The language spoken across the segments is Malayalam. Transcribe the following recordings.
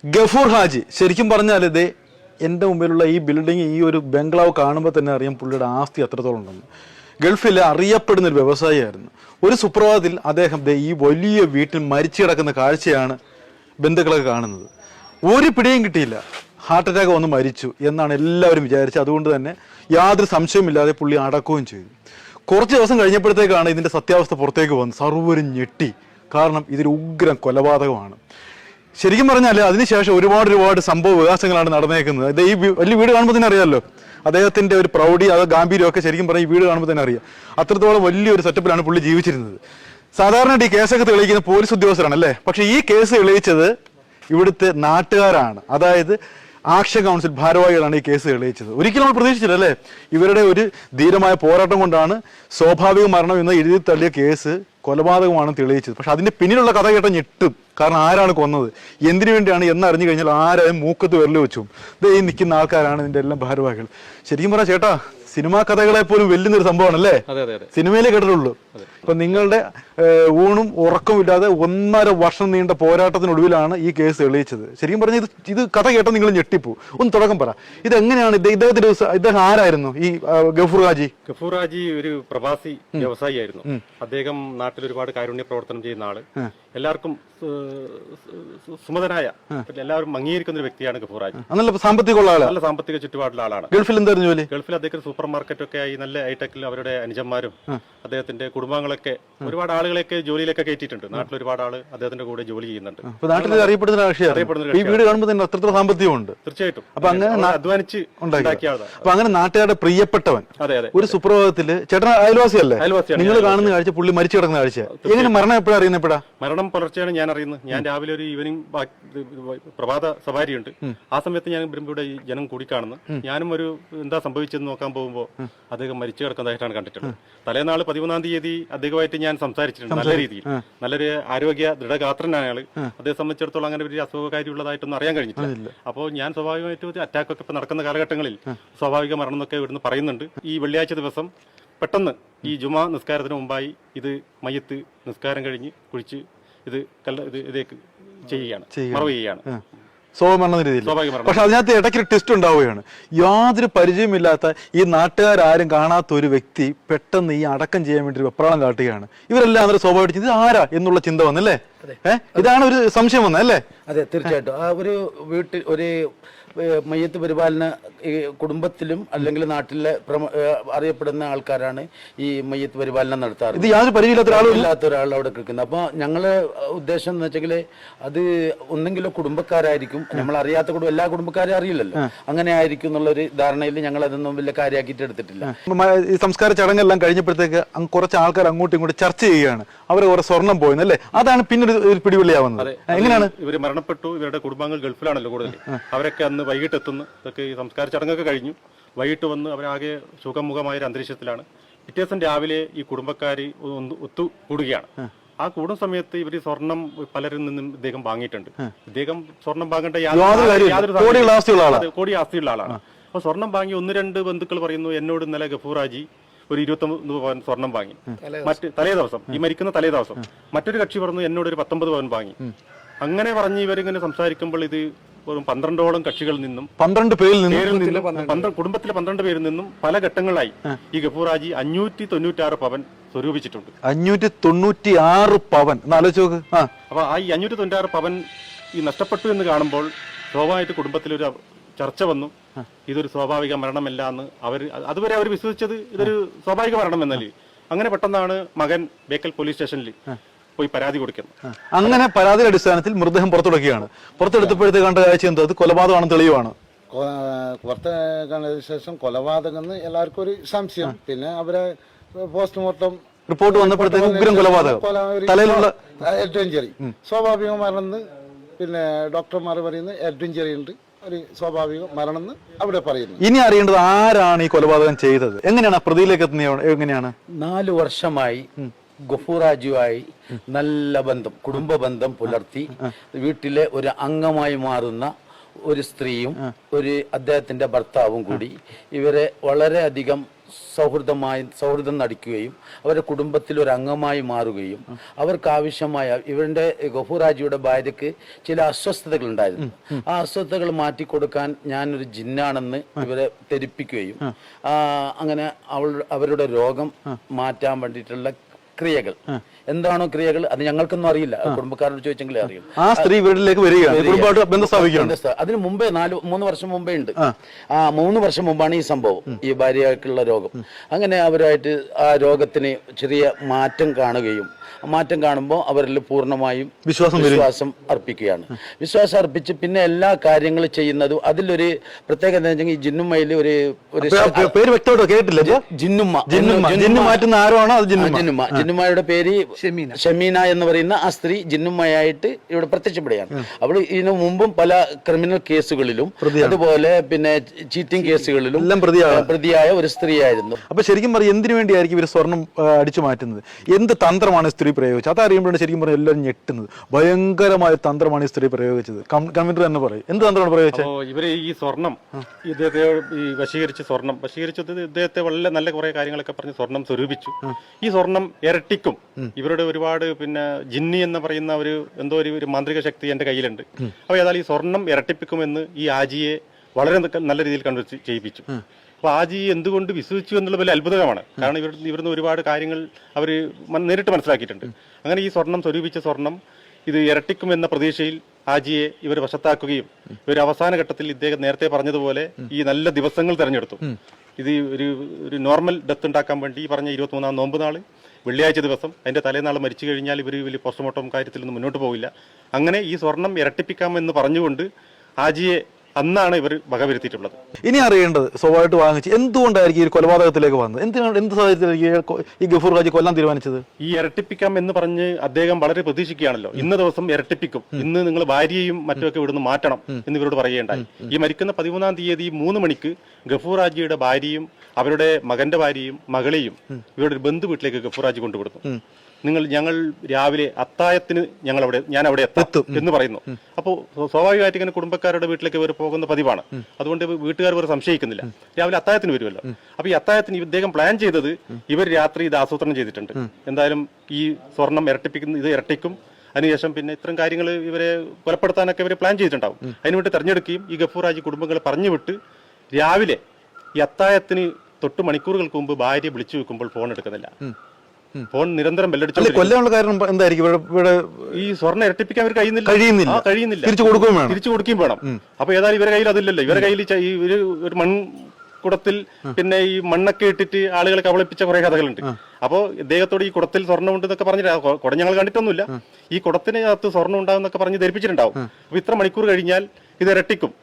ഗഫൂർ ഹാജി ശരിക്കും പറഞ്ഞാൽ ഇതേ എൻ്റെ മുമ്പിലുള്ള ഈ ബിൽഡിംഗ് ഈ ഒരു ബംഗ്ലാവ് കാണുമ്പോൾ തന്നെ അറിയാം പുള്ളിയുടെ ആസ്തി എത്രത്തോളം ഉണ്ടെന്ന്. ഗൾഫിൽ അറിയപ്പെടുന്ന ഒരു വ്യവസായിയായിരുന്നു. ഒരു സുപ്രഭാതത്തിൽ അദ്ദേഹം ഈ വലിയ വീട്ടിൽ മരിച്ചു കിടക്കുന്ന കാഴ്ചയാണ് ബന്ധുക്കളൊക്കെ കാണുന്നത്. ഒരു പിടിയും കിട്ടിയില്ല, ഹാർട്ട് അറ്റാക്ക് വന്ന് മരിച്ചു എന്നാണ് എല്ലാവരും വിചാരിച്ചത്. അതുകൊണ്ട് തന്നെ യാതൊരു സംശയമില്ലാതെ പുള്ളി അടക്കുകയും ചെയ്തു. കുറച്ച് ദിവസം കഴിഞ്ഞപ്പോഴത്തേക്കാണ് ഇതിൻ്റെ സത്യാവസ്ഥ പുറത്തേക്ക് വന്നത്. സർവ്വരും ഞെട്ടി. കാരണം ഇതൊരു ഉഗ്രം കൊലപാതകമാണ്. ശരിക്കും പറഞ്ഞാൽ അതിനുശേഷം ഒരുപാട് സംഭവ വികാസങ്ങളാണ് നടന്നേക്കുന്നത്. ഇത് ഈ വലിയ വീട് കാണുമ്പോൾ തന്നെ അറിയാമല്ലോ അദ്ദേഹത്തിന്റെ ഒരു പ്രൗഢി, അത് ഗാംഭീര്യം ഒക്കെ ശരിക്കും പറഞ്ഞാൽ ഈ വീട് കാണുമ്പോൾ തന്നെ അറിയാം. അത്രത്തോളം വലിയൊരു സെറ്റപ്പിലാണ് പുള്ളി ജീവിച്ചിരുന്നത്. സാധാരണയായിട്ട് ഈ കേസൊക്കെ തെളിയിക്കുന്ന പോലീസ് ഉദ്യോഗസ്ഥരാണ് അല്ലേ, പക്ഷെ ഈ കേസ് തെളിയിച്ചത് ഇവിടുത്തെ നാട്ടുകാരാണ്. അതായത് ആക്ഷൻ കൗൺസിൽ ഭാരവാഹികളാണ് ഈ കേസ് തെളിയിച്ചത്. ഒരിക്കലും നമ്മൾ പ്രതീക്ഷിച്ചില്ല അല്ലേ. ഇവരുടെ ഒരു ധീരമായ പോരാട്ടം കൊണ്ടാണ് സ്വാഭാവിക മരണം എന്ന് എഴുതി തള്ളിയ കേസ് കൊലപാതകമാണ് തെളിയിച്ചത്. പക്ഷെ അതിന്റെ പിന്നിലുള്ള കഥ കേട്ട ഞെട്ടും. കാരണം ആരാണ് കൊന്നത്, എന്തിനു വേണ്ടിയാണ് എന്നറിഞ്ഞു കഴിഞ്ഞാൽ ആരായും മൂക്കത്ത് വിരൽ വെച്ചു. ഈ നിൽക്കുന്ന ആൾക്കാരാണ് ഇതിന്റെ എല്ലാം ഭാരവാഹികൾ. ശരിക്കും പറഞ്ഞാൽ ചേട്ടാ, സിനിമാ കഥകളെ പോലും വെല്ലുന്നൊരു സംഭവമാണല്ലേ. സിനിമയിലേ കേട്ടിട്ടുള്ളൂ. ഇപ്പൊ നിങ്ങളുടെ ഊണും ഉറക്കവും ഇല്ലാതെ 1.5 വർഷം നീണ്ട പോരാട്ടത്തിനൊടുവിലാണ് ഈ കേസ് തെളിയിച്ചത്. ശരിക്കും പറഞ്ഞാൽ ഇത് കഥ കേട്ടാൽ നിങ്ങൾ ഞെട്ടിപ്പോ. ഒന്ന് തുടക്കം പറ, ഇതെങ്ങനെയാണ് ഇദ്ദേഹം ആരായിരുന്നു ഈ ഗഫൂർ ഹാജി? ഗഫൂർ ഹാജി ഒരു പ്രവാസി വ്യവസായിയായിരുന്നു. അദ്ദേഹം നാട്ടിൽ ഒരുപാട് കാരുണ്യ പ്രവർത്തനം ചെയ്യുന്ന ആള്, എല്ലാവർക്കും സുമതനായ, എല്ലാവരും അംഗീകരിക്കുന്ന ഒരു വ്യക്തിയാണ് ഗഫൂർ ഹാജി. നല്ല സാമ്പത്തികമുള്ള ആളാണ്, നല്ല സാമ്പത്തിക ചുറ്റുപാടുള്ള ആളാണ്. ഗൾഫിൽ എന്തായിരുന്നു ജോലി? ഗൾഫിൽ അദ്ദേഹം സൂപ്പർ മാർക്കറ്റ് ഒക്കെ ആയി നല്ല ഹൈടെക്കിൽ അവരുടെ അനുജന്മാരും അദ്ദേഹത്തിന്റെ കുടുംബങ്ങളൊക്കെ ഒരുപാട് ആളുകളെയൊക്കെ ജോലിയിലൊക്കെ കയറ്റിയിട്ടുണ്ട്. നാട്ടിൽ ഒരുപാട് ആള് അദ്ദേഹത്തിന്റെ കൂടെ ജോലി ചെയ്യുന്നുണ്ട്. നാട്ടിൽ അറിയപ്പെടുന്ന ഈ വീട് കാണുമ്പോൾ തന്നെ അത്രത്തോളം സാമ്പത്തികമുണ്ട്. തീർച്ചയായിട്ടും. അപ്പൊ അങ്ങനെ അധ്വാനിച്ച് ഉണ്ടാക്കിയതാണ്. അപ്പൊ അങ്ങനെ നാട്ടുകാരുടെ പ്രിയപ്പെട്ടവൻ. അതെ അതെ. ഒരു സുപ്രഭാതത്തില് ചേട്ടൻ അയൽവാസിയല്ലേ? നിങ്ങൾ കാണുന്ന കാഴ്ച പുള്ളി മരിച്ചു കിടക്കുന്ന കാഴ്ച. എങ്ങനെ മരണം എപ്പോഴാണ് അറിയുന്നത്? എപ്പോഴാ മരണം? പുലർച്ചെയാണ് ഞാൻ അറിയുന്നത്. ഞാൻ രാവിലെ ഒരു ഈവനിങ് പ്രഭാത സവാരിയുണ്ട്. ആ സമയത്ത് ഞാൻ ഇവിടെ ജനം കൂടിക്കാണുന്നു. ഞാനും ഒരു എന്താ സംഭവിച്ചെന്ന് നോക്കാൻ പോകുമ്പോൾ അദ്ദേഹം മരിച്ചു കിടക്കുന്നതായിട്ടാണ് കണ്ടിട്ടുള്ളത്. തലേനാൾ 11-ാം തീയതി അദ്ദേഹമായിട്ട് ഞാൻ സംസാരിച്ചിട്ടുണ്ട്. നല്ല രീതിയിൽ, നല്ലൊരു ആരോഗ്യ ദൃഢഗാത്രനാണ് അയാള്. അദ്ദേഹത്തെ സംബന്ധിച്ചിടത്തോളം അങ്ങനെ ഒരു അസുഖകാരിയുള്ളതായിട്ടൊന്നും അറിയാൻ കഴിഞ്ഞിട്ടില്ല. അപ്പോൾ ഞാൻ സ്വാഭാവികമായിട്ടും അറ്റാക്കൊക്കെ ഇപ്പൊ നടക്കുന്ന കാലഘട്ടങ്ങളിൽ സ്വാഭാവിക മരണം എന്നൊക്കെ ഇവിടുന്ന് പറയുന്നുണ്ട്. ഈ വെള്ളിയാഴ്ച ദിവസം പെട്ടെന്ന് ഈ ജുമാ നിസ്കാരത്തിന് മുമ്പായി ഇത് മയ്യത്ത് നിസ്കാരം കഴിഞ്ഞ് കുഴിച്ച് ഇതിലേക്ക് ചെയ്യുകയാണ്, മറവ് ചെയ്യുകയാണ്. സ്വാഭാവിക രീതിയിൽ. പക്ഷെ അതിനകത്ത് ഇടയ്ക്കൊരു ട്വിസ്റ്റ് ഉണ്ടാവുകയാണ്. യാതൊരു പരിചയമില്ലാത്ത ഈ നാട്ടുകാരും കാണാത്ത ഒരു വ്യക്തി പെട്ടെന്ന് ഈ അടക്കം ചെയ്യാൻ വേണ്ടി വെപ്രാളം കാട്ടുകയാണ്. ഇവരെല്ലാം അന്നേരം സ്വാഭാവിക ഇത് ആരാ എന്നുള്ള ചിന്ത വന്നല്ലേ? ഇതാണ് ഒരു സംശയം വന്നത് അല്ലേ? അതെ, തീർച്ചയായിട്ടും. ആ ഒരു വീട്ടിൽ ഒരു മയ്യത്ത് പരിപാലന കുടുംബത്തിലും അല്ലെങ്കിൽ നാട്ടിലെ അറിയപ്പെടുന്ന ആൾക്കാരാണ് ഈ മയ്യത്ത് പരിപാലനം നടത്താറ്. ഇത് യാതൊരു പരിചയമില്ലാത്ത ഒരാൾ അവിടെ കിടക്കുന്നത്. അപ്പൊ ഞങ്ങളെ ഉദ്ദേശം എന്ന് വെച്ചെങ്കിൽ അത് ഒന്നെങ്കിലോ കുടുംബക്കാരായിരിക്കും, നമ്മൾ അറിയാത്ത എല്ലാ കുടുംബക്കാരും അറിയില്ലല്ലോ, അങ്ങനെ ആയിരിക്കും എന്നുള്ളൊരു ധാരണയിൽ ഞങ്ങൾ അതൊന്നും വലിയ കാര്യമാക്കിയിട്ട് എടുത്തിട്ടില്ല. ഈ സംസ്കാര ചടങ്ങെല്ലാം കഴിഞ്ഞപ്പോഴത്തേക്ക് കുറച്ച് ആൾക്കാർ അങ്ങോട്ടും ഇങ്ങോട്ടും ചർച്ച ചെയ്യുകയാണ്. അവർ കുറെ സ്വർണം പോയെന്നല്ലേ, അതാണ് പിന്നെ ഒരു പിടിവള്ളിയാവുന്നത്. എങ്ങനെയാണ് ഇവർ മരണപ്പെട്ടു? ഇവരുടെ കുടുംബങ്ങൾ ഗൾഫിലാണല്ലോ കൂടുതൽ. അവരൊക്കെ അന്ന് വൈകിട്ട് എത്തുന്നു. ഇതൊക്കെ ഈ സംസ്കാര ചടങ്ങൊക്കെ കഴിഞ്ഞു. വൈകിട്ട് വന്ന് അവരാകെ സുഖമുഖമായ ഒരു അന്തരീക്ഷത്തിലാണ്. പിറ്റേ ദിവസം രാവിലെ ഈ കുടുംബക്കാര് ഒത്തുകൂടുകയാണ്. ആ കൂടുന്ന സമയത്ത് ഇവര് സ്വർണം പലരിൽ നിന്നും ഇദ്ദേഹം വാങ്ങിയിട്ടുണ്ട്. ഇദ്ദേഹം സ്വർണം വാങ്ങേണ്ട കോടി ആസ്തിയുള്ള ആളാണ്. അപ്പൊ സ്വർണം വാങ്ങി 1-2 ബന്ധുക്കൾ പറയുന്നു, എന്നോട് ഇന്നലെ ഗഫൂർ ഹാജി ഒരു 29 പവൻ സ്വർണം വാങ്ങി. തലേ ദിവസം, ഈ മരിക്കുന്ന തലേ ദിവസം. മറ്റൊരു കക്ഷി പറഞ്ഞു എന്നോട് ഒരു 19 പവൻ വാങ്ങി. അങ്ങനെ പറഞ്ഞ് ഇവരിങ്ങനെ സംസാരിക്കുമ്പോൾ ഇത് 12ഓളം കക്ഷികളിൽ നിന്നും 12 പേരിൽ നിന്നും കുടുംബത്തിലെ 12 പേരിൽ നിന്നും പല ഘട്ടങ്ങളിലായി ഈ ഗഫൂർ ഹാജി 596 പവൻ സ്വരൂപിച്ചിട്ടുണ്ട്. 596 പവൻ ആലോചിച്ച് നോക്ക്. അപ്പൊ ആ ഈ 596 പവൻ ഈ നഷ്ടപ്പെട്ടു എന്ന് കാണുമ്പോൾ സ്വാഭാവികമായിട്ട് കുടുംബത്തിലൊരു ചർച്ച വന്നു. ഇതൊരു സ്വാഭാവിക മരണമല്ല എന്ന് അതുവരെ അവർ വിശ്വസിച്ചത് ഇതൊരു സ്വാഭാവിക മരണം എന്നല്ലേ. അങ്ങനെ പെട്ടെന്നാണ് മകൻ ബേക്കൽ പോലീസ് സ്റ്റേഷനിൽ പോയി പരാതി കൊടുക്കുന്നു. അങ്ങനെ പരാതിയുടെ അടിസ്ഥാനത്തിൽ മൃതദേഹം പുറത്തെടുക്കുകയാണ്. പുറത്തെടുത്തപ്പോഴത്തേക്ക് കണ്ട കാഴ്ച എന്താ? അത് കൊലപാതകമാണെന്ന് തെളിവാണ്. പുറത്തെ കണ്ടതിന് ശേഷം കൊലപാതകം എല്ലാവർക്കും ഒരു സംശയം. പിന്നെ അവരെ പോസ്റ്റ്മോർട്ടം റിപ്പോർട്ട് വന്നപ്പോഴത്തേക്ക് ഉഗ്രം കൊലപാതകം, തലയിലുള്ള എഡ്വഞ്ചറി സ്വാഭാവിക മരണം. പിന്നെ ഡോക്ടർമാർ പറയുന്നത് എഡ്വഞ്ചറി ഉണ്ട്, ഒരു സ്വാഭാവിക മരണം അവിടെ പറയുന്നു. ഇനി അറിയേണ്ടത് ആരാണ് ഈ കൊലപാതകം ചെയ്തത്, എങ്ങനെയാണ് പ്രതിയിലേക്ക് എത്തുന്നത്? എങ്ങനെയാണ്? 4 വർഷമായി ഗഫൂർ ഹാജിയുമായി നല്ല ബന്ധം, കുടുംബ ബന്ധം പുലർത്തി വീട്ടിലെ ഒരു അംഗമായി മാറുന്ന ഒരു സ്ത്രീയും ഒരു അദ്ദേഹത്തിന്റെ ഭർത്താവും കൂടി ഇവരെ വളരെയധികം സൗഹൃദം നടിക്കുകയും അവരുടെ കുടുംബത്തിൽ ഒരു അംഗമായി മാറുകയും അവർക്കാവശ്യമായ ഇവരുടെ ഗഫൂർ ഹാജിയുടെ ഭാര്യയ്ക്ക് ചില അസ്വസ്ഥതകൾ ഉണ്ടായിരുന്നു. ആ അസ്വസ്ഥതകൾ മാറ്റിക്കൊടുക്കാൻ ഞാനൊരു ജിന്നാണെന്ന് ഇവരെ ധരിപ്പിക്കുകയും അങ്ങനെ അവരുടെ രോഗം മാറ്റാൻ വേണ്ടിയിട്ടുള്ള ക്രിയകൾ എന്താണോ ക്രിയകൾ അത് ഞങ്ങൾക്കൊന്നും അറിയില്ല, കുടുംബക്കാരോട് ചോദിച്ചെങ്കിലേ അറിയും. ആ സ്ത്രീ വീട്ടിലേക്ക് വരികയാണ്. അതിന് മുമ്പേ 3 വർഷം മുമ്പേ ഉണ്ട്. 3 വർഷം മുമ്പാണ് ഈ സംഭവം, ഈ ഭാര്യയ്ക്കുള്ള രോഗം. അങ്ങനെ അവരായിട്ട് ആ രോഗത്തിന് ചെറിയ മാറ്റം കാണുകയും മാറ്റം കാണുമ്പോൾ അവരിൽ പൂർണ്ണമായും വിശ്വാസം അർപ്പിക്കുകയാണ്. വിശ്വാസം അർപ്പിച്ച് പിന്നെ എല്ലാ കാര്യങ്ങളും ചെയ്യുന്നതും അതിലൊരു പ്രത്യേകത എന്താ വെച്ചാൽ ഈ ജിന്നുമ്മയില് ഒരു പേര് വ്യക്തമായിട്ട് കേട്ടില്ല. ജിന്നുമ്മയുടെ പേര് ഷമീന എന്ന് പറയുന്ന ആ സ്ത്രീ ജിന്നുമ്മയായിട്ട് ഇവിടെ പ്രത്യക്ഷപ്പെടുകയാണ്. അവൾ ഇതിനു മുമ്പും പല ക്രിമിനൽ കേസുകളിലും അതുപോലെ പിന്നെ ചീറ്റിംഗ് കേസുകളിലും പ്രതിയായ ഒരു സ്ത്രീയായിരുന്നു. അപ്പൊ ശരിക്കും പറയും എന്തിനു വേണ്ടിയായിരിക്കും ഇവർ സ്വർണം അടിച്ചു മാറ്റുന്നത്? എന്ത് തന്ത്രമാണ് സ്ത്രീ പ്രയോഗിച്ചത്? അതറിയുമ്പോഴാണ് ശരിക്കും പറഞ്ഞാൽ എല്ലാവരും ഞെട്ടുന്നത്. ഭയങ്കരമായ തന്ത്രമാണ് ഈ സ്ത്രീ പ്രയോഗിച്ചത്. കൺവീനർ തന്നെ പറയും എന്ത് തന്ത്രമാണ് പ്രയോഗിച്ചത്? ഇവര് ഈ സ്വർണം ഇദ്ദേഹത്തെ വശീകരിച്ചത് ഇദ്ദേഹത്തെ വളരെ നല്ല കുറെ കാര്യങ്ങളൊക്കെ പറഞ്ഞ് സ്വർണം സ്വരൂപിച്ചു. ഈ സ്വർണം ഇരട്ടിക്കും. ഇവരുടെ ഒരുപാട് പിന്നെ ജിന്നി എന്ന് പറയുന്ന എന്തോ ഒരു മാന്ത്രിക ശക്തി എന്റെ കയ്യിലുണ്ട്. അപ്പൊ ഏതായാലും ഈ സ്വർണം ഇരട്ടിപ്പിക്കുമെന്ന് ഈ ആജിയെ വളരെ നല്ല രീതിയിൽ കൺവിൻസ് ചെയ്യിപ്പിച്ചു. അപ്പൊ ആജി എന്തുകൊണ്ട് വിശ്വസിച്ചു എന്നുള്ള വലിയ അത്ഭുതമാണ്. കാരണം ഇവിടുന്ന് ഒരുപാട് കാര്യങ്ങൾ അവർ നേരിട്ട് മനസ്സിലാക്കിയിട്ടുണ്ട്. അങ്ങനെ ഈ സ്വരൂപിച്ച സ്വർണം ഇത് ഇരട്ടിക്കുമെന്ന പ്രതീക്ഷയിൽ ആജിയെ ഇവർ വശത്താക്കുകയും ഇവർ അവസാന ഘട്ടത്തിൽ ഇദ്ദേഹം നേരത്തെ പറഞ്ഞതുപോലെ ഈ നല്ല ദിവസങ്ങൾ തെരഞ്ഞെടുത്തു. ഇത് ഒരു നോർമൽ ഡെത്ത് ഉണ്ടാക്കാൻ വേണ്ടി ഈ പറഞ്ഞ 23-ാം നോമ്പ് നാള് വെള്ളിയാഴ്ച ദിവസം അതിന്റെ തലേനാൾ മരിച്ചു കഴിഞ്ഞാൽ ഇവർ വലിയ പോസ്റ്റ്മോർട്ടം കാര്യത്തിലൊന്നും മുന്നോട്ട് പോവില്ല. അങ്ങനെ ഈ സ്വർണം ഇരട്ടിപ്പിക്കാമെന്ന് പറഞ്ഞുകൊണ്ട് ആജിയെ അന്നാണ് ഇവർ വകവരുത്തിയിട്ടുള്ളത്. ഇനി അറിയേണ്ടത് സ്വാഭാവികമായിട്ട് വാങ്ങിച്ച് എന്തുകൊണ്ടായിരിക്കും ഈ കൊലപാതകത്തിലേക്ക് വന്നത്? എന്ത് സാഹചര്യത്തിലേക്ക് ഈ ഗഫൂർ ഹാജി കൊല്ലാൻ തീരുമാനിച്ചത്? ഈ ഇരട്ടിപ്പിക്കാം എന്ന് പറഞ്ഞ് അദ്ദേഹം വളരെ പ്രതീക്ഷിക്കുകയാണല്ലോ. ഇന്ന ദിവസം ഇരട്ടിപ്പിക്കും, ഇന്ന് നിങ്ങൾ ഭാര്യയും മറ്റുമൊക്കെ ഇവിടുന്ന് മാറ്റണം എന്ന് ഇവരോട് പറയുകയുണ്ടായി. ഈ മരിക്കുന്ന 13-ാം തീയതി 3 മണിക്ക് ഗഫൂർ ഹാജിയുടെ ഭാര്യയും അവരുടെ മകന്റെ ഭാര്യയും മകളെയും ഇവരുടെ ഒരു ബന്ധു വീട്ടിലേക്ക് ഗഫൂർ ഹാജി കൊണ്ടുവിടുന്നു. ഞങ്ങൾ രാവിലെ അത്തായത്തിന് ഞാൻ അവിടെ എത്തും എന്ന് പറയുന്നു. അപ്പോൾ സ്വാഭാവികമായിട്ട് ഇങ്ങനെ കുടുംബക്കാരുടെ വീട്ടിലേക്ക് ഇവർ പോകുന്ന പതിവാണ്. അതുകൊണ്ട് വീട്ടുകാർ ഇവർ സംശയിക്കുന്നില്ല. രാവിലെ അത്തായത്തിന് വരുമല്ലോ. അപ്പൊ ഈ അത്തായത്തിന് ഇദ്ദേഹം പ്ലാൻ ചെയ്തത് ഇവർ രാത്രി ഇത് ആസൂത്രണം ചെയ്തിട്ടുണ്ട്. എന്തായാലും ഈ സ്വർണം ഇത് ഇരട്ടിക്കും. അതിനുശേഷം പിന്നെ ഇത്തരം കാര്യങ്ങൾ ഇവരെ കൊലപ്പെടുത്താനൊക്കെ ഇവർ പ്ലാൻ ചെയ്തിട്ടുണ്ടാവും. അതിനുവേണ്ടി തെരഞ്ഞെടുക്കുകയും ഈ ഗഫൂർ ഹാജി കുടുംബങ്ങളെ പറഞ്ഞുവിട്ട് രാവിലെ ഈ അത്തായത്തിന് തൊട്ട് മണിക്കൂറുകൾക്ക് മുമ്പ് ഭാര്യ വിളിച്ചു വെക്കുമ്പോൾ ഫോൺ എടുക്കുന്നില്ല. ഫോൺ നിരന്തരം ബെല്ലടിച്ചു. കൊല്ലാനുള്ള കാരണം എന്തായിരിക്കും? ഈ സ്വർണ്ണം ഇരട്ടിപ്പിക്കാൻ അവർ കഴിയുന്നില്ല. തിരിച്ചു കൊടുക്കുകയും വേണം. അപ്പൊ ഏതായാലും ഇവരുടെ കയ്യിൽ അതില്ലല്ലോ. ഇവരുടെ കയ്യിൽ ഒരു മൺകുടത്തിൽ പിന്നെ ഈ മണ്ണൊക്കെ ഇട്ടിട്ട് ആളുകളെ കബളിപ്പിച്ച കുറെ കഥകളുണ്ട്. അപ്പോ ഇദ്ദേഹത്തോട് ഈ കുടത്തിൽ സ്വർണ്ണം ഉണ്ടെന്നൊക്കെ പറഞ്ഞിട്ട് കുടം ഞങ്ങൾ കണ്ടിട്ടൊന്നുമില്ല. ഈ കുടത്തിനകത്ത് സ്വർണ്ണം ഉണ്ടാവുന്നൊക്കെ പറഞ്ഞ് ധരിപ്പിച്ചിട്ടുണ്ടാവും. അപ്പൊ ഇത്ര മണിക്കൂർ കഴിഞ്ഞാൽ ഇത് ഇരട്ടിക്കും.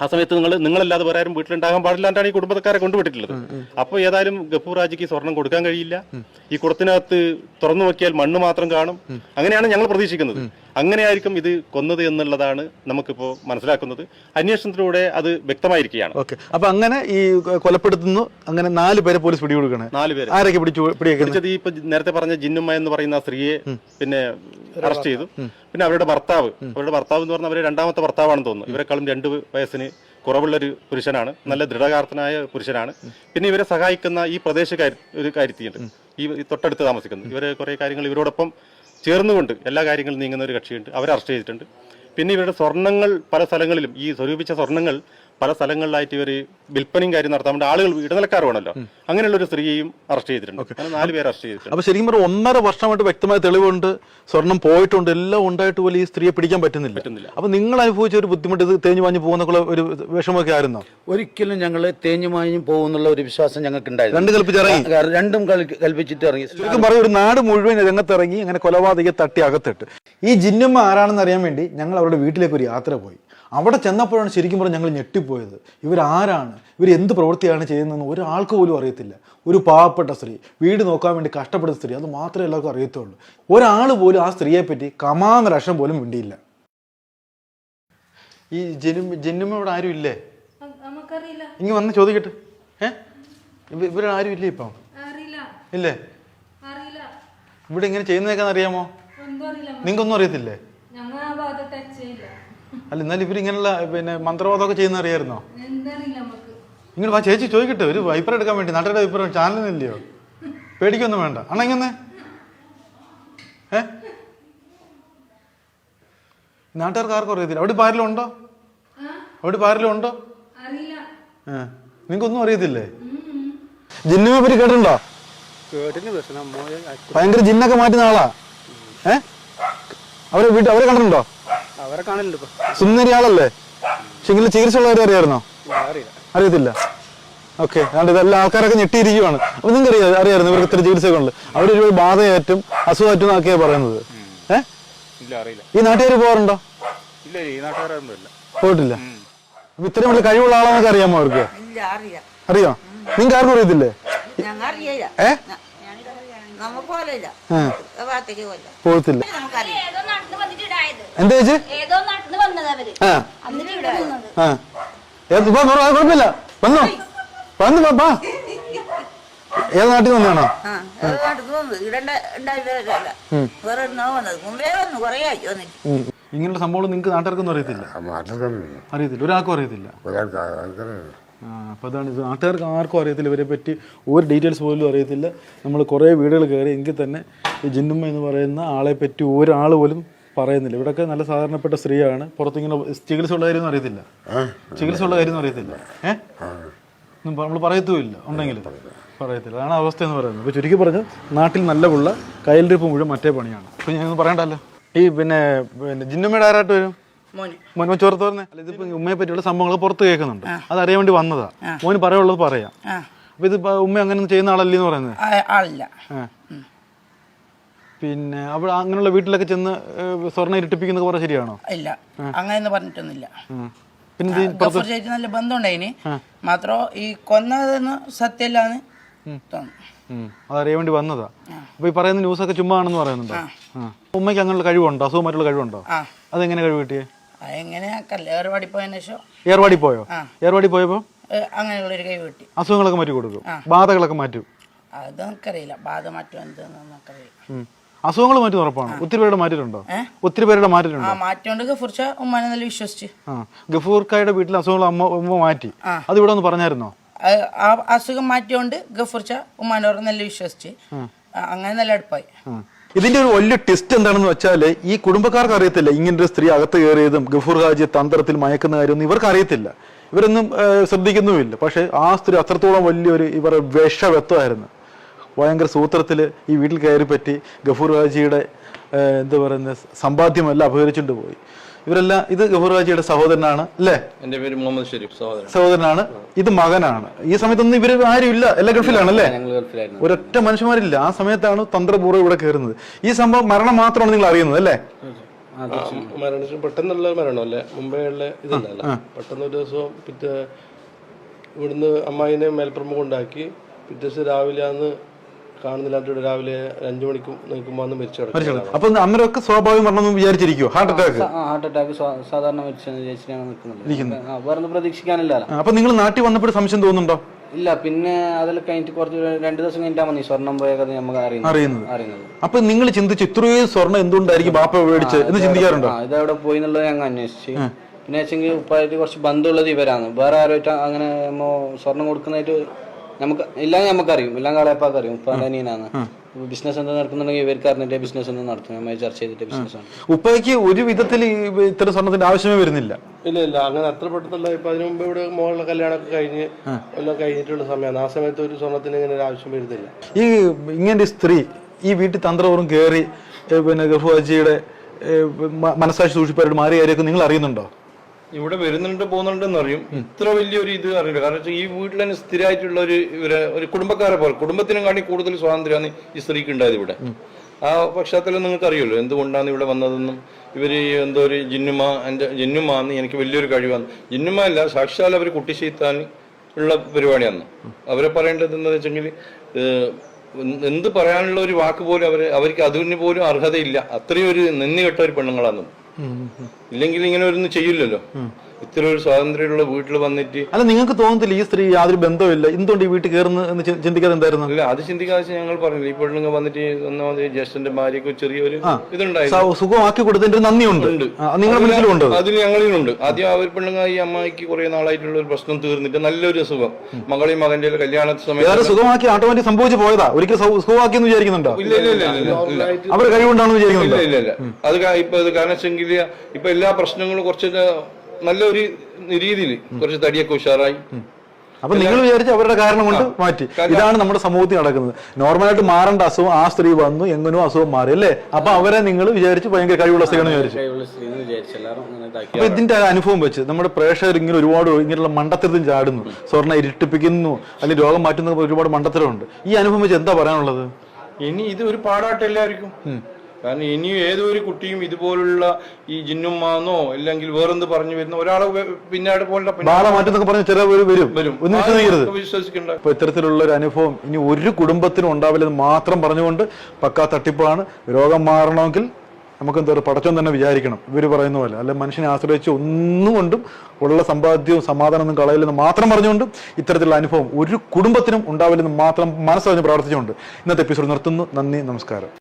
ആ സമയത്ത് നിങ്ങളല്ലാതെ വേറെ ആരും വീട്ടിലുണ്ടാകാൻ പാടില്ലാണ്ടാണ് ഈ കുടുംബക്കാരെ കൊണ്ടുവിട്ടിട്ടുള്ളത്. അപ്പോൾ ഏതായാലും ഗഫൂർ ഹാജിക്ക് സ്വർണം കൊടുക്കാൻ കഴിയില്ല. ഈ കുടത്തിനകത്ത് തുറന്നു നോക്കിയാൽ മണ്ണ് മാത്രം കാണും. അങ്ങനെയാണ് ഞങ്ങൾ പ്രതീക്ഷിക്കുന്നത്. അങ്ങനെയായിരിക്കും ഇത് കൊന്നത് എന്നുള്ളതാണ് നമുക്കിപ്പോ മനസ്സിലാക്കുന്നത്. അന്വേഷണത്തിലൂടെ അത് വ്യക്തമായിരിക്കുകയാണ്. അപ്പൊ അങ്ങനെ ഈ കൊലപ്പെടുത്തുന്നു. അങ്ങനെ 4 പേരെ പോലീസ് പിടികൊടുക്കണം. 4 പേര് ആരൊക്കെ പിടിച്ചത്? ഈ നേരത്തെ പറഞ്ഞ ജിന്നുമ്മ എന്ന് പറയുന്ന സ്ത്രീയെ പിന്നെ അറസ്റ്റ് ചെയ്തു. പിന്നെ അവരുടെ ഭർത്താവ് എന്ന് പറഞ്ഞാൽ അവരുടെ 2ാമത്തെ ഭർത്താവാണെന്ന് തോന്നുന്നു. ഇവരെക്കാളും 2 വയസ്സിന് കുറവുള്ളൊരു പുരുഷനാണ്. നല്ല ദൃഢകാർത്തനായ പുരുഷനാണ്. പിന്നെ ഇവരെ സഹായിക്കുന്ന ഈ ഒരു കാര്യത്തിയുണ്ട്, ഈ തൊട്ടടുത്ത് താമസിക്കുന്നു. ഇവരെ കുറെ കാര്യങ്ങൾ ഇവരോടൊപ്പം ചേർന്നുകൊണ്ട് എല്ലാ കാര്യങ്ങളും നീങ്ങുന്ന ഒരു കക്ഷിയുണ്ട്. അവരെ അറസ്റ്റ് ചെയ്തിട്ടുണ്ട്. പിന്നെ ഇവരുടെ സ്വർണ്ണങ്ങൾ പല സ്ഥലങ്ങളിലും ഈ സ്വരൂപിച്ച സ്വർണ്ണങ്ങൾ പല സ്ഥലങ്ങളിലായിട്ട് ഇവർ വിൽപ്പനയും കാര്യം നടത്താൻ വേണ്ടി ആളുകൾ ഇടനിലക്കാർ വേണമല്ലോ. അങ്ങനെയുള്ള ഒരു സ്ത്രീയെയും അറസ്റ്റ് ചെയ്തിട്ടുണ്ട്. 4 പേരെ അറസ്റ്റ് ചെയ്തിട്ടുണ്ട്. അപ്പൊ ശരിക്കും പറഞ്ഞാൽ 1.5 വർഷമായിട്ട് വ്യക്തമായ തെളിവുണ്ട്, സ്വർണം പോയിട്ടുണ്ട്, എല്ലാം ഉണ്ടായിട്ട് പോലും ഈ സ്ത്രീയെ പിടിക്കാൻ പറ്റുന്നില്ല. അപ്പൊ നിങ്ങൾ അനുഭവിച്ച ഒരു ബുദ്ധിമുട്ട്, ഇത് തേഞ്ഞു മാഞ്ഞു പോകുന്ന ഒരു വിഷമമൊക്കെ ആയിരുന്നോ? ഒരിക്കലും ഞങ്ങൾ തേഞ്ഞു മാഞ്ഞു പോകുന്നുള്ള ഒരു വിശ്വാസം ഞങ്ങൾക്ക് ഉണ്ടായിരുന്നു. രണ്ടും കൽപ്പിച്ചിട്ട് ഇറങ്ങി. ശരിക്കും പറയും ഒരു നാട് മുഴുവൻ രംഗത്തിറങ്ങി അങ്ങനെ കൊലപാതകയെ തട്ടി അകത്തിട്ട്. ഈ ജിന്നുമ്മ ആരാണെന്ന് അറിയാൻ വേണ്ടി ഞങ്ങൾ അവരുടെ വീട്ടിലേക്ക് ഒരു യാത്ര പോയി. അവിടെ ചെന്നപ്പോഴാണ് ശരിക്കും പറഞ്ഞാൽ ഞങ്ങൾ ഞെട്ടിപ്പോയത്. ഇവരാരാണ്, ഇവർ എന്ത് പ്രവൃത്തിയാണ് ചെയ്യുന്നതെന്ന് ഒരാൾക്ക് പോലും അറിയത്തില്ല. ഒരു പാവപ്പെട്ട സ്ത്രീ, വീട് നോക്കാൻ വേണ്ടി കഷ്ടപ്പെടുന്ന സ്ത്രീ, അത് മാത്രമേ എല്ലാവർക്കും അറിയത്തുള്ളൂ. ഒരാൾ പോലും ആ സ്ത്രീയെ പറ്റി കമാന്ന ലക്ഷം പോലും മിണ്ടിയില്ല. ഈ ജിന്നുമ്മ ഇവിടെ ആരും ഇല്ലേ? ഇങ്ങ് വന്ന് ചോദിക്കട്ടെ. ഇവിടെ ആരും ഇല്ലേ ഇപ്പം? ഇല്ലേ? ഇവിടെ ഇങ്ങനെ ചെയ്യുന്നതൊക്കെ അറിയാമോ? നിങ്ങൾക്കൊന്നും അറിയത്തില്ലേ? അല്ല, എന്നാലും ഇവരിങ്ങനെയുള്ള പിന്നെ മന്ത്രവാദമൊക്കെ ചെയ്യുന്ന അറിയായിരുന്നോ? ഇങ്ങനെ വാ ചേച്ചി ചോദിക്കട്ടെ, ഒരു വൈപ്പർ എടുക്കാൻ വേണ്ടി. നാട്ടുകാരുടെ വൈപ്പർ ചാനലിനില്ലയോ? പേടിക്കൊന്നും വേണ്ട. അണ്ണ ഇങ്ങനെ നാട്ടുകാർക്ക് ആർക്കും അറിയത്തില്ല. അവിടെ ആരെങ്കിലും ഉണ്ടോ? അവിടെ ആരെങ്കിലും ഉണ്ടോ? നിങ്ങൾക്കൊന്നും അറിയത്തില്ലേ? ജിന്നിനെ പറ്റി കേട്ടിട്ടുണ്ടോ? ഭയങ്കര ജിന്നൊക്കെ മാറ്റുന്ന ആളാ. അവരെ കണ്ടിട്ടുണ്ടോ? സുന്ദരി ആളല്ലേ? പക്ഷെ ചികിത്സ ഉള്ളവരെ അറിയായിരുന്നോ? അറിയത്തില്ല. ഓക്കെ, അതുകൊണ്ട് ഇതെല്ലാം ആൾക്കാരൊക്കെ ഞെട്ടിയിരിക്കുവാണ്. അപ്പൊ നിങ്ങൾക്ക് അറിയായിരുന്നു ഇവർക്ക് ഇത്ര ചികിത്സയൊക്കെ ഉണ്ട്. അവിടെ ഒരു ബാധയേറ്റും അസുഖമാറ്റും എന്നൊക്കെയാ പറയുന്നത്. ഈ നാട്ടുകാർ പോകാറുണ്ടോ? പോയിട്ടില്ല. അപ്പൊ ഇത്രയും വലിയ കഴിവുള്ള ആളാന്നൊക്കെ അറിയാമോ അവർക്ക്? അറിയോ? നിങ്ങൾക്ക് ആർക്കും അറിയത്തില്ലേ? പോകത്തില്ല. എന്താ ചേച്ചി? കുഴപ്പമില്ല, വന്നോ, വന്നു പാപ്പാ. ഏത് നാട്ടിൽ വന്നാണോ? ഇങ്ങനെയുള്ള സംഭവം നിങ്ങൾക്ക് നാട്ടുകാർക്കൊന്നും അറിയത്തില്ല? അറിയത്തില്ല, ഒരാൾക്കും അറിയത്തില്ല. അപ്പൊ അതാണ് ഇത്. നാട്ടുകാർക്ക് ആർക്കും അറിയത്തില്ല ഇവരെ പറ്റി, ഒരു ഡീറ്റെയിൽസ് പോലും അറിയത്തില്ല. നമ്മൾ കുറേ വീടുകൾ കയറി എങ്കിൽ തന്നെ ഈ ജിന്നുമ്മ എന്ന് പറയുന്ന ആളെ പറ്റി ഒരാൾ പോലും പറയുന്നില്ല. ഇവിടെയൊക്കെ നല്ല സാധാരണപ്പെട്ട സ്ത്രീയാണ്. പുറത്തിങ്ങനെ ചികിത്സ ഉള്ള കാര്യമൊന്നും അറിയത്തില്ല. ചികിത്സ ഉള്ള കാര്യമൊന്നും അറിയത്തില്ല. നമ്മൾ പറയത്തുമില്ല, ഉണ്ടെങ്കിൽ പറയത്തില്ല. അതാണ് അവസ്ഥ എന്ന് പറയുന്നത്. അപ്പോൾ ചുരുക്കി പറഞ്ഞ് നാട്ടിൽ നല്ല പുള്ള, കയ്യിലിരിപ്പ് മുഴുവൻ മറ്റേ പണിയാണ്. അപ്പോൾ ഞാനൊന്നും പറയണ്ടല്ലോ. ഈ പിന്നെ ജിന്നുമ്മയുടെ ആരായിട്ട് വരും? മോൻ ചോർത്ത് പറഞ്ഞേ. അല്ല, ഇതിപ്പോ ഉമ്മയെ പറ്റിയുള്ള സംഭവങ്ങൾ പുറത്ത് കേൾക്കുന്നുണ്ട്. അത് അറിയാൻ വേണ്ടി വന്നതാ. മോന് പറയാനുള്ളത് പറയാം. അപ്പൊ ഇത് ഉമ്മ അങ്ങനെ ചെയ്യുന്ന ആളല്ലേ എന്ന് പറയുന്നത്? പിന്നെ അവിടെ അങ്ങനെയുള്ള വീട്ടിലൊക്കെ ചെന്ന് സ്വർണ്ണം ഇരട്ടിപ്പിക്കുന്ന കുറെ ശരിയാണോ? ഇല്ല, അങ്ങനെ പറഞ്ഞിട്ടൊന്നുമില്ല. പിന്നെ നല്ല ബന്ധമുണ്ടായിന് മാത്രം ഈ കൊന്നതെന്ന് സത്യല്ലാന്ന് തോന്നുന്നു. അതറിയാൻ വേണ്ടി വന്നതാ. അപ്പൊ ഈ പറയുന്ന ന്യൂസൊക്കെ ചുമ്മാ ആണെന്ന് പറയുന്നുണ്ടോ? ഉമ്മയ്ക്ക് അങ്ങനെയുള്ള കഴിവുണ്ടോ? അസുഖമായിട്ടുള്ള കഴിവുണ്ടോ? അതെങ്ങനെ കഴിവ് കിട്ടിയേ? ഏർവാടി പോയതിനു ശേഷം. ഏർവാടി പോയോ? ഏർവാടി പോയപ്പോ അങ്ങനെയുള്ള ഒരു കഴിവ് കിട്ടി. അസുഖങ്ങളൊക്കെ മാറ്റി കൊടുക്കും, ബാധകളൊക്കെ മാറ്റും. അത് നമുക്കറിയില്ല, ബാധ മാറ്റം എന്താന്ന് നമുക്കറിയില്ല. അസുഖങ്ങൾ മാറ്റി ഉറപ്പാണ്. ഒത്തിരി പേരുടെ മാറ്റിട്ടുണ്ടോ? ഒത്തിരി പേരുടെ മാറ്റിട്ടുണ്ടോ? മാറ്റോണ്ട് ഗഫൂർച്ച ഉമ്മാനെ നല്ല വിശ്വസിച്ച്. ഗഫൂർക്കായുടെ വീട്ടിലെ അസുഖങ്ങൾ ഉമ്മ മാറ്റി. അത് ഇവിടെ ഒന്ന് പറഞ്ഞായിരുന്നോ? ആ അസുഖം മാറ്റിയോണ്ട് ഗഫൂർച്ച ഉമ്മാനോട് നല്ല വിശ്വസിച്ച് അങ്ങനെ നല്ല അടുപ്പായി. ഇതിന്റെ ഒരു വലിയ ടെസ്റ്റ് എന്താണെന്ന് വെച്ചാല്, ഈ കുടുംബക്കാർക്ക് അറിയത്തില്ല ഇങ്ങനൊരു സ്ത്രീ അകത്ത് കയറിയതും ഗഫൂർ ഹാജി തന്ത്രത്തിൽ മയക്കുന്ന കാര്യമൊന്നും ഇവർക്ക് അറിയത്തില്ല. ഇവരൊന്നും ശ്രദ്ധിക്കുന്നുമില്ല. പക്ഷെ ആ സ്ത്രീ അത്രത്തോളം വലിയൊരു ഇവരുടെ വിഷവത്വമായിരുന്നു. ഭയങ്കര സൂത്രത്തിൽ ഈ വീട്ടിൽ കയറി പറ്റി ഗഫൂർ ഹാജിയുടെ എന്താ പറയുന്നത് സമ്പാദ്യമെല്ലാം അപഹരിച്ചുകൊണ്ട് പോയി. ഇവരെല്ലാം, ഇത് ഗഫൂർ ഹാജിയുടെ സഹോദരനാണ് അല്ലേ? എന്റെ പേര് മുഹമ്മദ് ഷെരീഫ്, സഹോദരനാണ്. ഇത് മകനാണ്. ഈ സമയത്തൊന്നും ഇവര് ആരും ഇല്ല, എല്ലാ ഗൾഫിലാണല്ലേ? ഒരൊറ്റ മനുഷ്യന്മാരില്ല. ആ സമയത്താണ് തന്ത്രപൂർവ്വം ഇവിടെ കയറുന്നത്. ഈ സംഭവം മരണം മാത്രമാണ് നിങ്ങൾ അറിയുന്നത് അല്ലേ? മരണത്തിന് പെട്ടെന്നുള്ള മരണമല്ലേ, മുംബൈയുള്ള ഇതല്ല. പെട്ടെന്ന് ഒരു ദിവസം ഇവിടുന്ന് അമ്മായിനെ മേൽപ്പുറം കൊണ്ടാക്കി പിറ്റേ ദിവസം രാവിലെ അന്ന് കാണുന്നില്ലാത്ത രാവിലെ 5 മണിക്കും നിൽക്കുമ്പോൾ മരിച്ചു കിടക്കും. അപ്പൊ അന്നേരമൊക്കെ സ്വാഭാവികം മരണം വിചാരിച്ചിരിക്കുവോ? ഹാർട്ട് അറ്റാക്ക് സാധാരണ വേറെ പ്രതീക്ഷിക്കാനില്ല. അപ്പൊ നിങ്ങൾ നാട്ടിൽ വന്നപ്പോൾ സംശയം തോന്നുന്നുണ്ടോ? ഇല്ല, പിന്നെ അതെല്ലാം കഴിഞ്ഞിട്ട് കുറച്ച് 2 ദിവസം കഴിഞ്ഞിട്ടാ മതി സ്വർണം പോയ കഥ നമുക്ക് അറിയുന്നത്. അപ്പൊ നിങ്ങൾ ചിന്തിച്ചു ഇത്രയും സ്വർണ്ണം എന്തുകൊണ്ടായിരിക്കും ബാപ്പ മേടിച്ച് എന്ന് ചിന്തിക്കാറുണ്ടോ? ഇതെവിടെ പോയി എന്നുള്ളത് ഞങ്ങൾ അന്വേഷിച്ച്. പിന്നെ വെച്ചെങ്കിൽ ഉപ്പായിട്ട് കുറച്ച് ബന്ധമുള്ളത് ഇവരാണ്. വേറെ ആരുമായിട്ട് അങ്ങനെ സ്വർണം കൊടുക്കുന്നതായിട്ട് നമുക്ക് ഇല്ലാന്ന് നമുക്കറിയും. എല്ലാം കാളയപ്പാക്ക് അറിയും. ഉപ്പാന്റെ അനിയനാണ്. ബിസിനസ് എന്താ നടക്കുന്നുണ്ടെങ്കിൽ ഇവർക്ക് അറിഞ്ഞിട്ട് ബിസിനസ് ഒന്നും നടത്തും. നമ്മൾ ചർച്ച ചെയ്തിട്ട് ബിസിനസ്സാണ്. ഉപ്പയ്ക്ക് ഒരു വിധത്തിൽ ഇത്ര സ്വർണത്തിന്റെ ആവശ്യമേ വരുന്നില്ല. ഇല്ല, അങ്ങനെ അത്ര പെട്ടെന്നുള്ള. ഇപ്പൊ അതിനു മുമ്പ് ഇവിടെ മോളുടെ കല്യാണമൊക്കെ കഴിഞ്ഞ് എല്ലാം കഴിഞ്ഞിട്ടുള്ള സമയമാണ്. ആ സമയത്ത് ഒരു സ്വർണത്തിന് ഇങ്ങനെ ഒരു ആവശ്യം വരുന്നില്ല. ഈ ഇങ്ങനെ സ്ത്രീ ഈ വീട്ടിൽ തന്ത്രപൂർവ്വം കയറി പിന്നെ ഗഫൂർ ഹാജിയുടെ മനസ്സാക്ഷി സൂക്ഷിപ്പായിട്ട് മാറിയ കാര്യമൊക്കെ നിങ്ങൾ അറിയുന്നുണ്ടോ? ഇവിടെ വരുന്നുണ്ട് പോകുന്നുണ്ടെന്ന് അറിയും. ഇത്ര വലിയൊരു ഇത് അറിയില്ല. കാരണം ഈ വീട്ടിൽ തന്നെ സ്ഥിരമായിട്ടുള്ള ഒരു കുടുംബക്കാരെ പോലെ, കുടുംബത്തിനും കാട്ടി കൂടുതൽ സ്വാതന്ത്ര്യമാണ് ഈ സ്ത്രീക്ക് ഉണ്ടായത് ഇവിടെ. ആ പശ്ചാത്തലം നിങ്ങൾക്ക് അറിയുമല്ലോ എന്തുകൊണ്ടാണ് ഇവിടെ വന്നതെന്നും. ഇവര് എന്തോ ഒരു ജിന്നുമാന്ന് എനിക്ക് വലിയൊരു കഴിവാണ്. ജിന്നുമ അല്ല, സാക്ഷാൽ അവർ കുട്ടിശീത്താൻ ഉള്ള പരിപാടിയാണ്. അവരെ പറയേണ്ടത് എന്താ വെച്ചെങ്കിൽ എന്ത് പറയാനുള്ള ഒരു വാക്ക് പോലും അവർക്ക് അതിന് പോലും അർഹതയില്ല. അത്രയും ഒരു നിന്ദി കെട്ട ഒരു പെണ്ണുങ്ങളാണ്. ഇല്ലെങ്കിൽ ഇങ്ങനെ ഒന്നും ചെയ്യില്ലല്ലോ. ഇത്ര ഒരു സ്വാതന്ത്ര്യമുള്ള വീട്ടിൽ വന്നിട്ട് അല്ല, നിങ്ങൾക്ക് തോന്നത്തില്ല ഈ സ്ത്രീ യാതൊരു ബന്ധമില്ല, എന്തുകൊണ്ട് ഈ വീട്ടിൽ കയറുന്നു എന്ന് ചിന്തിക്കാതെ എന്തായിരുന്നു? അല്ല, അത് ചിന്തിക്കാതെ ഞങ്ങൾ പറഞ്ഞില്ല. ഈ പെണ്ണുങ്ങൾ വന്നിട്ട് ഒന്നാമത് ജ്യേഷ്ഠന്റെ ഭാര്യക്ക് ചെറിയൊരു ഇതുണ്ടായിരുന്നു, സുഖമാക്കി കൊടുത്തതിന്റെ ഒരു നന്ദിയുണ്ട്, നിങ്ങളുടെ മനസ്സിലുണ്ട്, അതിൽ ഞങ്ങളിലുണ്ട്. ആദ്യം അവർ പെണ്ണുങ്ങൾ ഈ അമ്മായിക്ക് കുറെ നാളായിട്ടുള്ള ഒരു പ്രശ്നം തീർന്നിട്ട് നല്ലൊരു സുഖം, മകളെയും മകന്റെ കല്യാണ സമയത്ത് സുഖമാക്കി ഓട്ടോമാറ്റിക് സംഭവിച്ചു പോയതാ. ഒരിക്കൽ സുഖമാക്കി എന്ന് വിചാരിക്കുന്നുണ്ടോ? ഇല്ല ഇല്ല ഇല്ല ഇല്ല, അവർ കഴിവുണ്ടാണെന്ന് വിചാരിക്കുന്നുണ്ടോ? ഇല്ല ഇല്ല. അത് ഇപ്പൊ കാരണം വെച്ചെങ്കിൽ ഇപ്പൊ എല്ലാ പ്രശ്നങ്ങളും കുറച്ച് നല്ലൊരു രീതിയിൽ കുറച്ച് തടിയൊക്കെ ഉഷാറായി. അപ്പൊ നിങ്ങൾ വിചാരിച്ച അവരുടെ കാരണം കൊണ്ട് മാറ്റി. ഇതാണ് നമ്മുടെ സമൂഹത്തിൽ നടക്കുന്നത്. നോർമലായിട്ട് മാറേണ്ട അസുഖം ആ സ്ത്രീ വന്നു, എങ്ങനെയോ അസുഖം മാറി അല്ലേ? അപ്പൊ അവരെ നിങ്ങൾ വിചാരിച്ച് ഭയങ്കര കഴിവുള്ള സ്ത്രീയാണെന്ന് വിചാരിച്ചു. അപ്പൊ ഇതിന്റെ അനുഭവം വെച്ച് നമ്മുടെ പ്രേക്ഷകർ ഇങ്ങനെ ഒരുപാട് ഇങ്ങനെയുള്ള മണ്ടത്തരത്തിൽ ചാടുന്നു, സ്വർണ്ണ ഇരുട്ടിപ്പിക്കുന്നു, അല്ലെങ്കിൽ രോഗം മാറ്റുന്ന ഒരുപാട് മണ്ടത്തരമുണ്ട്. ഈ അനുഭവം വെച്ച് എന്താ പറയാനുള്ളത്? ഇനി ഇത് ഒരു പാടാട്ട് എല്ലാവർക്കും. കാരണം ഇനി ഏതൊരു കുട്ടിയും ഇതുപോലുള്ള ഈ ജിന്നുമാന്നോ അല്ലെങ്കിൽ വേറെന്ത് പറഞ്ഞു വരുന്ന ഒരാളെ പിന്നാട് പോലെ ബാള മാറ്റെന്നൊക്കെ പറഞ്ഞ ചില വരും, ഒന്നും വിശ്വസിക്കരുത്. വിശ്വസിക്കണ്ട. അപ്പൊ ഇത്തരത്തിലുള്ള ഒരു അനുഭവം ഇനി ഒരു കുടുംബത്തിനും ഉണ്ടാവില്ലെന്ന് മാത്രം പറഞ്ഞുകൊണ്ട് പക്കാ തട്ടിപ്പാണ്. രോഗം മാറണമെങ്കിൽ നമുക്ക് എന്താ പറയുക, പടച്ചോൻ തന്നെ വിചാരിക്കണം, ഇവർ പറയുന്ന പോലെ. അല്ലെ മനുഷ്യനെ ആശ്രയിച്ച് ഒന്നും കൊണ്ടും ഉള്ള സമ്പാദ്യവും സമാധാനമൊന്നും കളയില്ലെന്ന് മാത്രം പറഞ്ഞുകൊണ്ട് ഇത്തരത്തിലുള്ള അനുഭവം ഒരു കുടുംബത്തിനും ഉണ്ടാവില്ലെന്ന് മാത്രം മനസ്സറിഞ്ഞ് പ്രാർത്ഥിച്ചുകൊണ്ട് ഇന്നത്തെ എപ്പിസോഡ് നിർത്തുന്നു. നന്ദി, നമസ്കാരം.